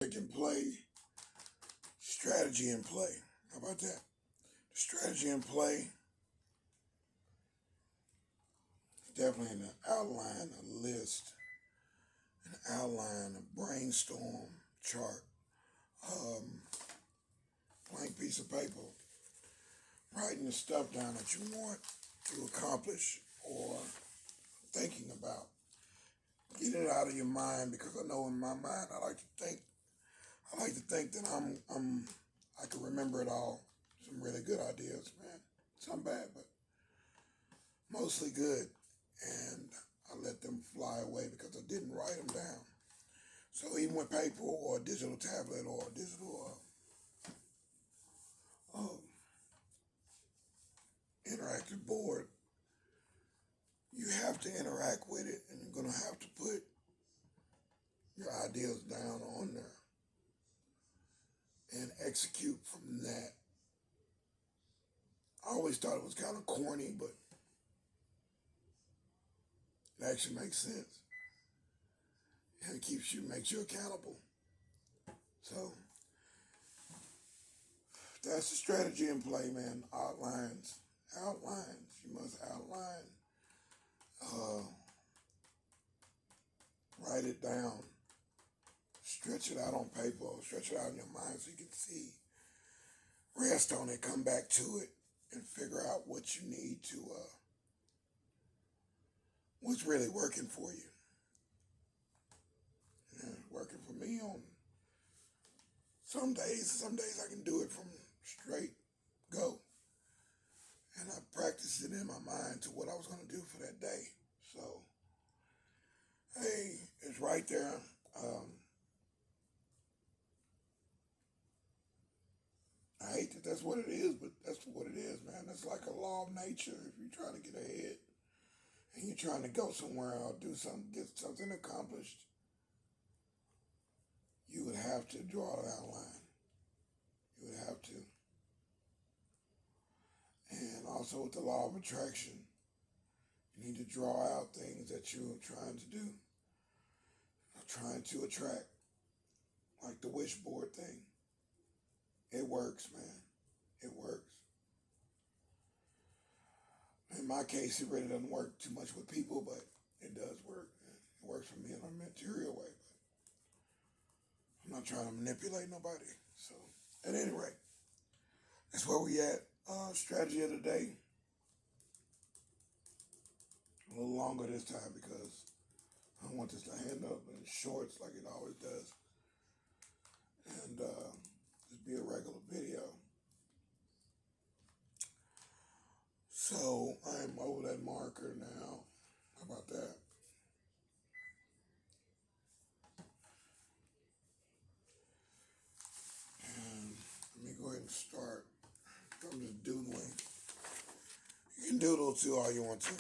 and play, strategy and play. How about that? The strategy and play is definitely an outline, a list, an outline, a brainstorm chart, blank piece of paper, writing the stuff down that you want to accomplish or thinking about. Get it out of your mind, because I know in my mind I like to think that I can remember it all. Some really good ideas, man. Some bad, but mostly good. And I let them fly away because I didn't write them down. So even with paper or a digital tablet or a digital interactive board, you have to interact with it, and you're going to have to put your ideas down on there and execute from that. I always thought it was kind of corny, but it actually makes sense. And it makes you accountable. So that's the strategy in play, man. Outlines. You must outline. Write it down. Stretch it out on paper, or stretch it out in your mind so you can see. Rest on it, come back to it, and figure out what you need to, what's really working for you. And working for me on some days I can do it from straight go. And I practiced it in my mind to what I was going to do for that day. So, hey, it's right there. I hate that that's what it is, but that's what it is, man. That's like a law of nature. If you're trying to get ahead and you're trying to go somewhere or do something, get something accomplished, you would have to draw an outline. You would have to. And also with the law of attraction, you need to draw out things that you're trying to do, trying to attract, like the wish board thing. It works, man. It works. In my case, it really doesn't work too much with people, but it does work. It works for me in a material way, but I'm not trying to manipulate nobody. So, at any rate, that's where we at. Strategy of the day. A little longer this time because I don't want this to end up in shorts like it always does. And just be a regular video. So I'm over that marker now. How about that? And let me go ahead and start. I'm just doodling. You can doodle too all you want to.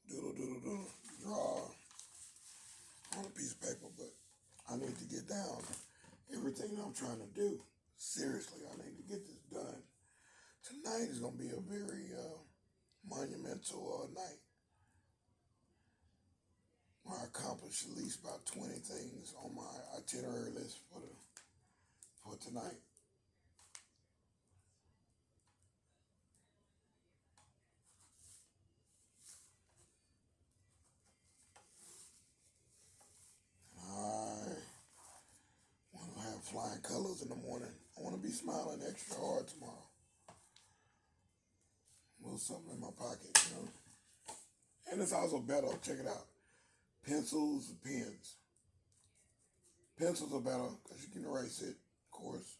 Doodle, draw on a piece of paper, but I need to get down everything I'm trying to do. Seriously, I need to get this done. Tonight is going to be a very monumental night where I accomplish at least about 20 things on my itinerary list for tonight. Flying colors in the morning. I want to be smiling extra hard tomorrow. A little something in my pocket, you know. And it's also better. Check it out. Pencils and pens. Pencils are better because you can erase it, of course.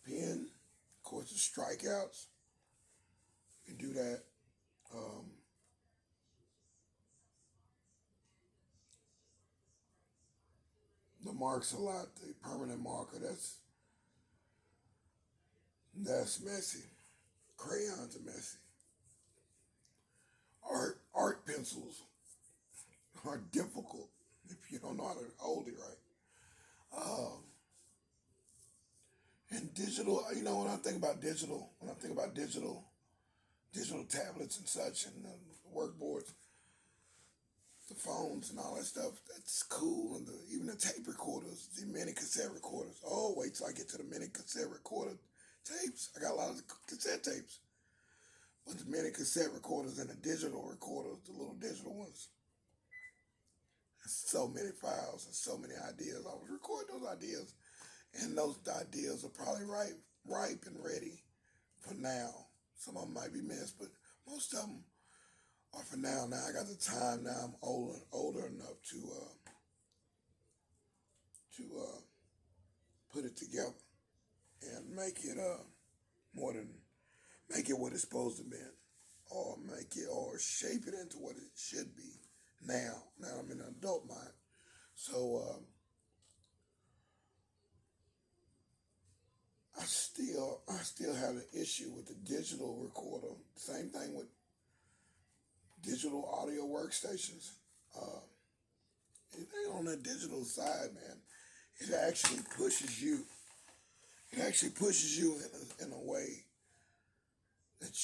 Pen, of course, the strikeouts. You can do that. The marks a lot. The permanent marker, that's messy. Crayons are messy. Art pencils are difficult if you don't know how to hold it right. And digital, you know, when I think about digital tablets and such, and work boards, the phones and all that stuff, that's cool. And even the tape recorders, the mini cassette recorders. Oh, wait till I get to the mini cassette recorder tapes. I got a lot of cassette tapes. But the mini cassette recorders and the digital recorders, the little digital ones, so many files and so many ideas. I was recording those ideas, and those ideas are probably ripe and ready for now. Some of them might be missed, but most of them are for now. Now I got the time. Now I'm older enough to put it together and make it more than make it what it's supposed to be, or make it or shape it into what it should be. Now I'm in an adult mind, so I still have an issue with the digital recorder. Same thing with digital audio workstations. It ain't on the digital side, man. It actually pushes you. It actually pushes you in a way that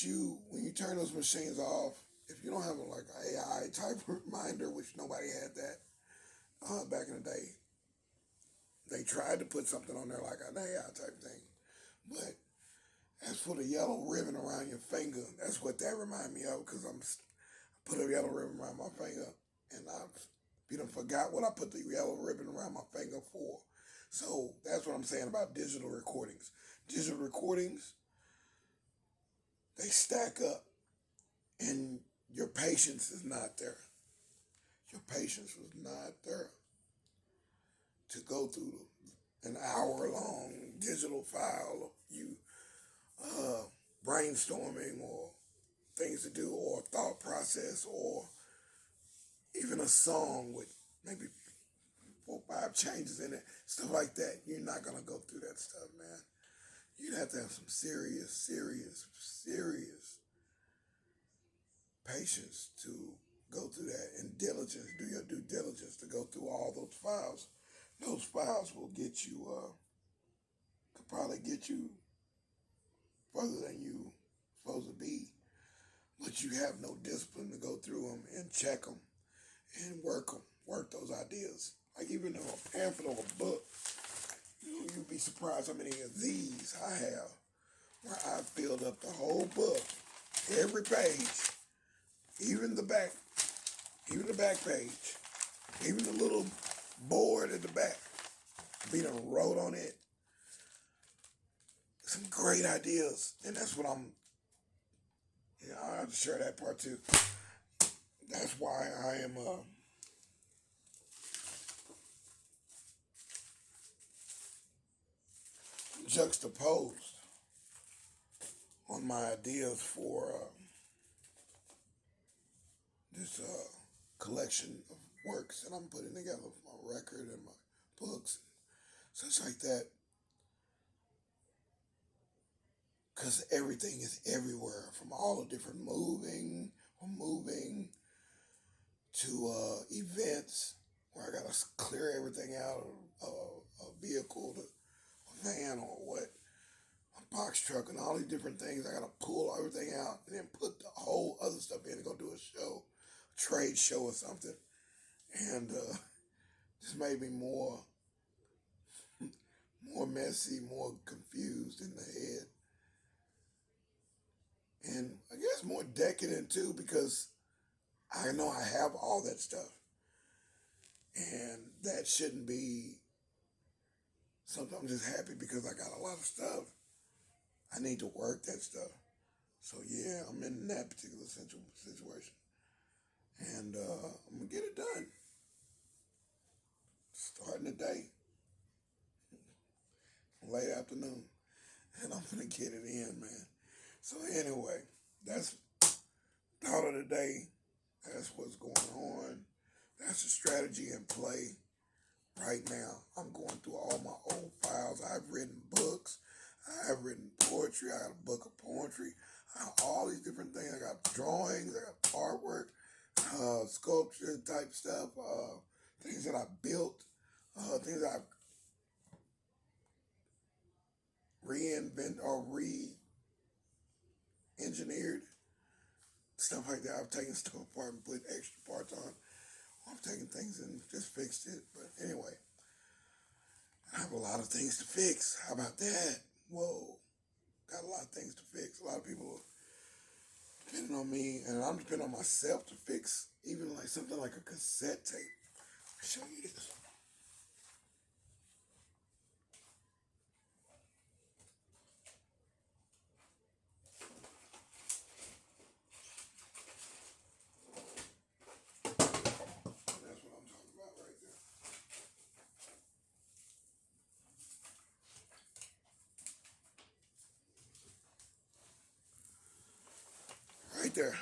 when you turn those machines off, if you don't have like an AI type reminder, which nobody had that back in the day, they tried to put something on there like an AI type thing. But as for the yellow ribbon around your finger, that's what that reminded me of, because I put a yellow ribbon around my finger, and you done forgot what I put the yellow ribbon around my finger for. So that's what I'm saying about digital recordings. Digital recordings, they stack up, and your patience is not there. Your patience was not there to go through an hour-long digital file of you brainstorming or things to do or thought process or even a song with maybe 4 or 5 changes in it, stuff like that. You're not going to go through that stuff, man. You'd have to have some serious patience to go through that, and diligence. Do your due diligence to go through all those files. Those files will get you, could probably get you further than you supposed to be, but you have no discipline to go through them and check them and work those ideas. Like even a pamphlet or a book, you'd be surprised how many of these I have where I filled up the whole book, every page, even the back page, even the little board at the back. We done wrote on it some great ideas, and that's what I'll share that part too. That's why I am juxtaposed on my ideas for this collection of works that I'm putting together for my record and my books, such like that. Because everything is everywhere, from all the different moving to events where I gotta clear everything out of a vehicle, a van or what, a box truck, and all these different things. I gotta pull everything out and then put the whole other stuff in and go do a show, a trade show or something. And this made me more messy, more confused in the head. And I guess more decadent too, because I know I have all that stuff. And that shouldn't be something. I'm just happy because I got a lot of stuff. I need to work that stuff. So yeah, I'm in that particular situation. And I'm going to get it done. Starting today. Late afternoon. And I'm going to get it in, man. So anyway, that's thought of the day. That's what's going on. That's the strategy in play right now. I'm going through all my old files. I've written books. I've written poetry. I got a book of poetry. I have all these different things. I got drawings. I got artwork, sculpture type stuff, things that I built, things that I've reinvented or re-engineered, stuff like that. I've taken stuff apart and put extra parts I've taken things and just fixed it. But anyway, I have a lot of things to fix. How about that? Whoa, got a lot of things to fix. A lot of people are depending on me, and I'm depending on myself to fix even like something like a cassette tape. I'll show you this. That's what I'm talking about right there. Right there.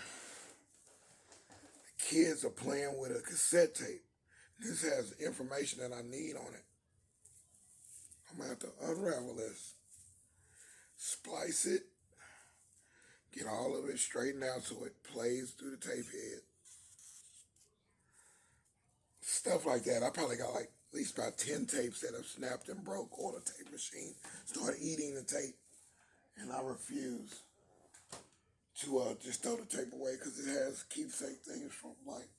The kids are playing with a cassette tape. This has information that I need on it. I'm going to have to unravel this, splice it, get all of it straightened out so it plays through the tape head. Stuff like that. I probably got like at least about 10 tapes that have snapped and broke, or the tape machine started eating the tape. And I refuse to just throw the tape away because it has keepsake things from like,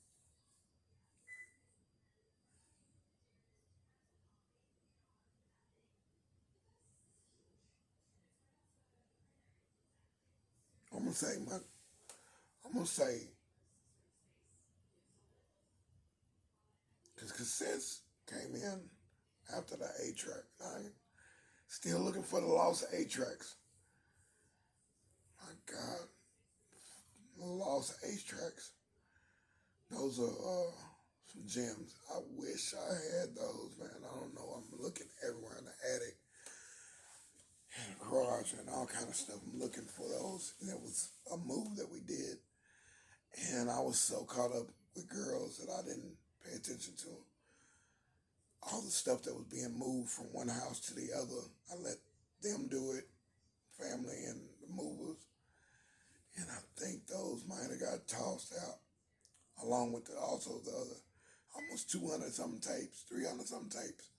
I'm gonna say I'm gonna say, because cassettes came in after the 8-track. I'm still looking for the lost 8-tracks. My God, the lost 8-tracks. Those are some gems. I wish I had those, man. I don't know. I'm looking everywhere in the attic, in the garage, and all kind of stuff. I'm looking for those. And it was a move that we did, and I was so caught up with girls that I didn't pay attention to all the stuff that was being moved from one house to the other. I let them do it, family and the movers, and I think those might have got tossed out along with also the other almost 200 something tapes, 300 something tapes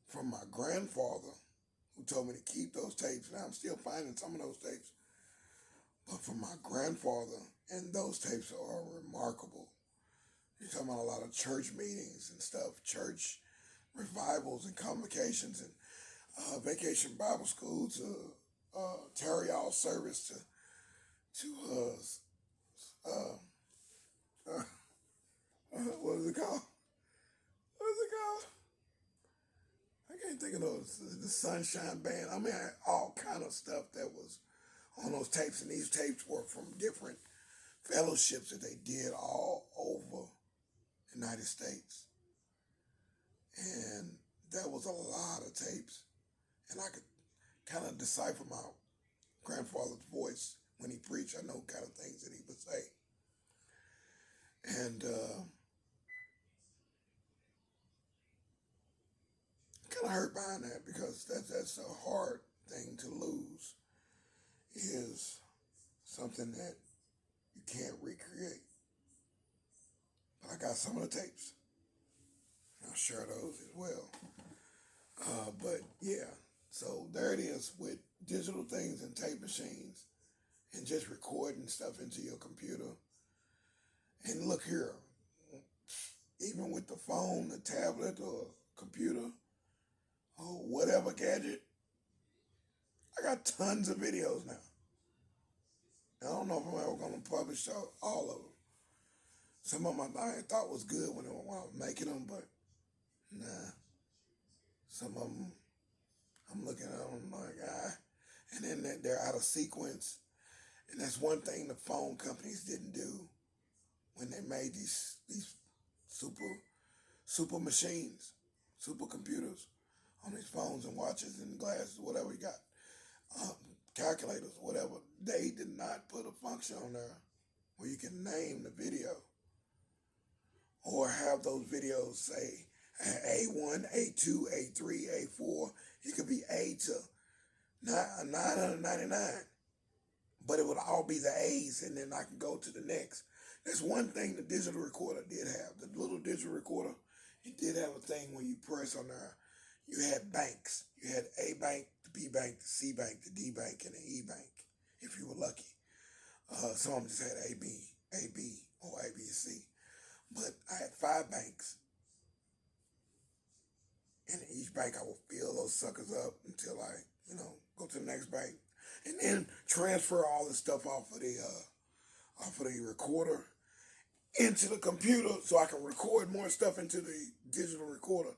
from my grandfather, who told me to keep those tapes. Now I'm still finding some of those tapes, but from my grandfather, and those tapes are remarkable. You're talking about a lot of church meetings and stuff, church revivals and convocations, and vacation Bible school to tarry all service to what is it called? What is it called? I can't think of those. The Sunshine Band. I mean, all kind of stuff that was on those tapes, and these tapes were from different fellowships that they did all over the United States. And that was a lot of tapes, and I could kind of decipher my grandfather's voice when he preached. I know kind of things that he would say. And kind of hurt behind that, because that's a hard thing to lose, is something that you can't recreate. But I got some of the tapes. I'll share those as well. But yeah, so there it is with digital things and tape machines and just recording stuff into your computer. And look here, even with the phone, the tablet, or computer, or whatever gadget, I got tons of videos now. I don't know if I'm ever going to publish all of them. Some of them I thought was good when I was making them, but nah. Some of them, I'm looking at them like, and then they're out of sequence. And that's one thing the phone companies didn't do when they made these super machines, super computers on these phones and watches and glasses, whatever you got, calculators, whatever. They did not put a function on there where you can name the video or have those videos say A1, A2, A3, A4. It could be A to 999, but it would all be the A's, and then I can go to the next. That's one thing the digital recorder did have. The little digital recorder, it did have a thing when you press on there. You had banks. You had A bank, the B bank, the C bank, the D bank, and the E bank, if you were lucky. Some of them just had A, B, or A, B, C. But I had 5 banks. And in each bank I would fill those suckers up until I, go to the next bank. And then transfer all the stuff off of the recorder into the computer so I can record more stuff into the digital recorder.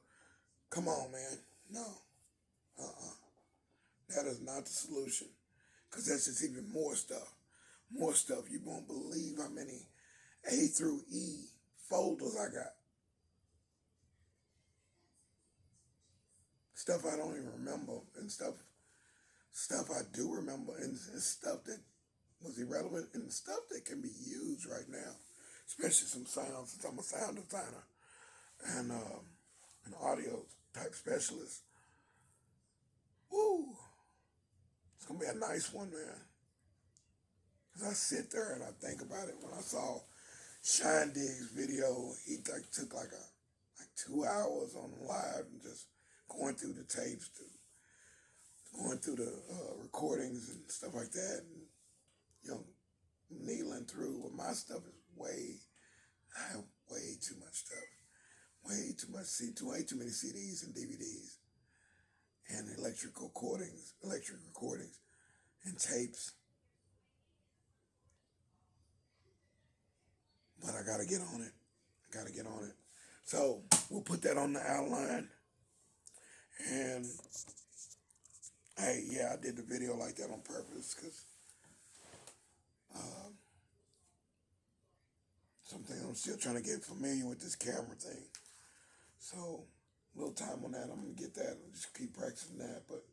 Come on, man. No. That is not the solution. Because that's just even more stuff. More stuff. You won't believe how many A through E folders I got. Stuff I don't even remember, and stuff I do remember, and stuff that was irrelevant, and stuff that can be used right now, especially some sounds, since I'm a sound designer and an audio type specialist. Woo! It's gonna be a nice one, man. Cause I sit there and I think about it. When I saw Shine Dig's video, he took like 2 hours on live and just going through the tapes, going through the recordings and stuff like that, and kneeling through. Well, my stuff is I have way too much stuff, way too many CDs and DVDs, and electric recordings, and tapes. But I gotta get on it. So we'll put that on the outline. And hey, yeah, I did the video like that on purpose because something I'm still trying to get familiar with this camera thing. So a little time on that. I'm gonna get that. I'll just keep practicing that. But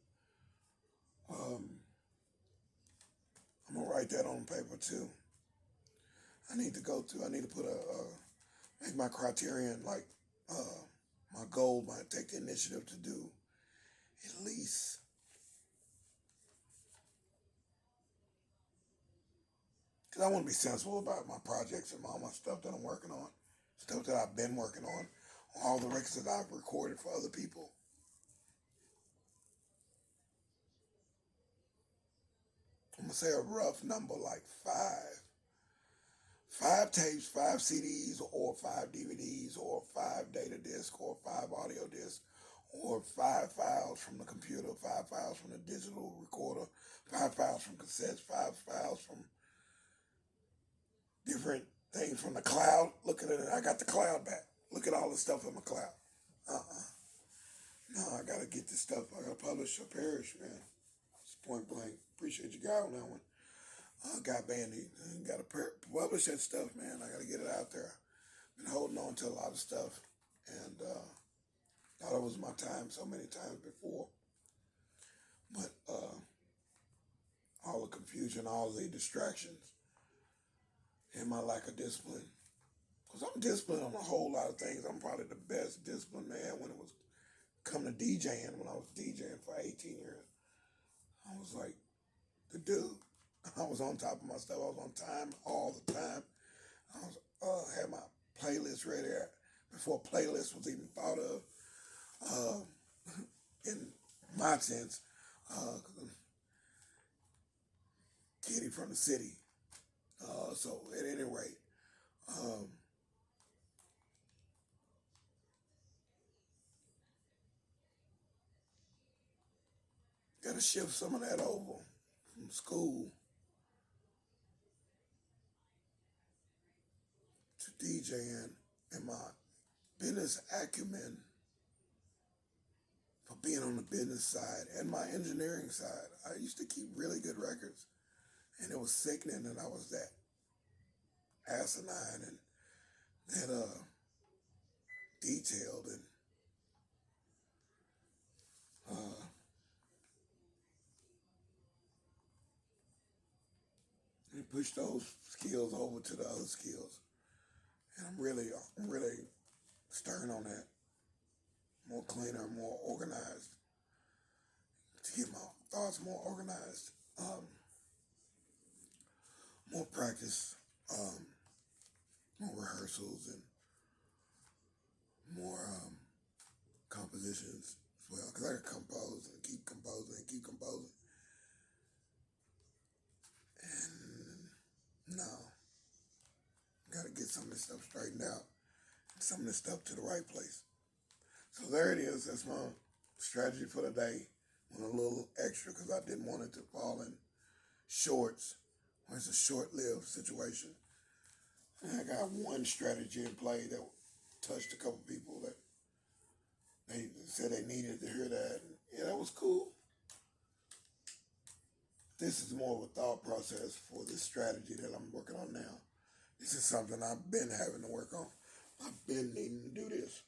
I'm gonna write that on paper too. I need to put make my criterion like my goal. Take the initiative to do at least because I want to be sensible about my projects and all my stuff that I'm working on, stuff that I've been working on, all the records that I've recorded for other people. I'm gonna say a rough number like 5 tapes, 5 CDs, or 5 DVDs, or 5 data discs, or 5 audio discs, or 5 files from the computer, 5 files from the digital recorder, 5 files from cassettes, 5 files from different things from the cloud. Look at it, I got the cloud back. Look at all the stuff in my cloud. No, I gotta get this stuff. I gotta publish or perish, man. It's point blank. Appreciate you guy on that one. Guy Bandy, gotta publish that stuff, man. I gotta get it out there. Been holding on to a lot of stuff, and thought it was my time so many times before. But all the confusion, all the distractions, and my lack of discipline. Because I'm disciplined on a whole lot of things. I'm probably the best disciplined man when it was come to DJing. When I was DJing for 18 years, I was like the dude. I was on top of my stuff. I was on time all the time. I was had my playlist ready before playlist was even thought of. In my sense, kitty from the city. So at any rate, got to shift some of that over from school to DJing, and my business acumen for being on the business side and my engineering side. I used to keep really good records, and it was sickening that I was that asinine and that detailed and push those skills over to the other skills. And I'm really stern on that. More cleaner, more organized. To get my thoughts more organized. More practice, more rehearsals, and more compositions as well. Because I can compose and keep composing and keep composing. And no, got to get some of this stuff straightened out. some of this stuff to the right place. So there it is. That's my strategy for the day. Went a little extra because I didn't want it to fall in shorts when it's a short-lived situation. And I got one strategy in play that touched a couple people that they said they needed to hear that. And yeah, that was cool. This is more of a thought process for this strategy that I'm working on now. This is something I've been having to work on. I've been needing to do this.